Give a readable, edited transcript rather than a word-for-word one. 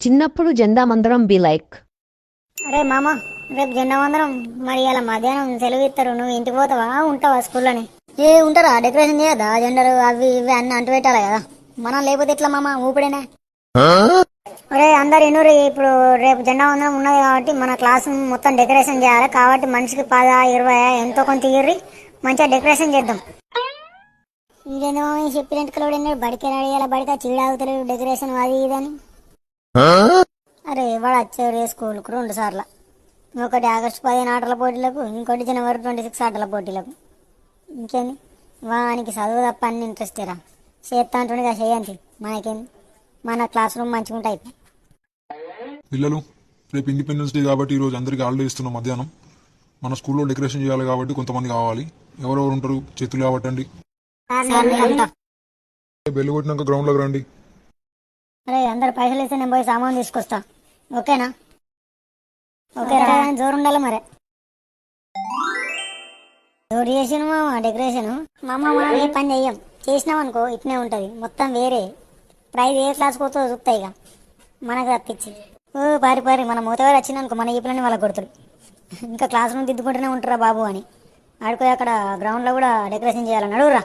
చిన్నప్పుడు జెండామందరం be like. అరే మామ, రేపు జెండా వందనం. మరి ఇలా మధ్యాహ్నం సెలవు ఇస్తారు, నువ్వు ఇంటికి పోతావా ఉంటావా స్కూల్లోని? ఉంటారా? డెకరేషన్ చేయదా? జెండాలు అవి ఇవి అన్ని అంటు పెట్టాలి కదా. మనం లేకపోతే ఎట్లా మామ, ఊపిడేనే. అరే అందరు ఇన్నూరి, ఇప్పుడు రేపు జెండా వందనం ఉన్నది కాబట్టి మన క్లాస్ మొత్తం డెకరేషన్ చేయాలి. కాబట్టి మనిషికి 10 20 ఎంతో కొంత ఇయ్యి, మంచిగా డెకరేషన్ చేద్దాం. ఇంకేందో చెప్పినట్టు బడికి రెడీ అయ్యాల, బడికి చీడాగుతలేడు డెకరేషన్ అది ఇదని. అరే వాడు వచ్చారు స్కూల్కు 2 సార్లు. ఒకటి ఆగస్టు 15 ఆటల పోటీలకు, ఇంకోటి జనవరి 26 ఆటల పోటీలకు. ఇంకేంది వానికి చదువు తప్ప అన్ని ఇంట్రెస్ట్ రా. చేస్తా అంటుండగా చేయంతి, మనకేంది, మన క్లాస్ రూమ్ మంచిగా ఉంటాయి. పిల్లలు, రేపు ఇండిపెండెన్స్ డే కాబట్టి ఈరోజు అందరికీ హాలిడే ఇస్తున్నాం. మధ్యాహ్నం మన స్కూల్లో డెకరేషన్ చేయాలి కాబట్టి కొంతమంది కావాలి. ఎవరెవరు ఉంటారు చేతులు కాబట్టండి. బెల్లు కొట్టినాక గ్రౌండ్లోకి రండి. అరే అందరు పైసలు ఇస్తే నేను పోయి సామాన్ తీసుకొస్తా. ఓకేనా? ఓకే రా, జోరు ఉండాలి మరి. జోరు చేసిన మామ డెకరేషన్. మామ మనం ఏ పని చెయ్యం, చేసినాం అనుకో ఇట్నే ఉంటది మొత్తం. వేరే ప్రైజ్ ఏ క్లాస్ పోతుందో చూస్తాయి ఇక మనకు తప్పించి. పారి పారి మన మూతవారు వచ్చిందనుకో మన ఈ పిల్లని వాళ్ళకి కొడుతుడు. ఇంకా క్లాస్ రూమ్ దిద్దుకుంటూనే ఉంటారా బాబు అని. ఆడుకో అక్కడ గ్రౌండ్లో కూడా డెకరేషన్ చేయాలని అడుగురా.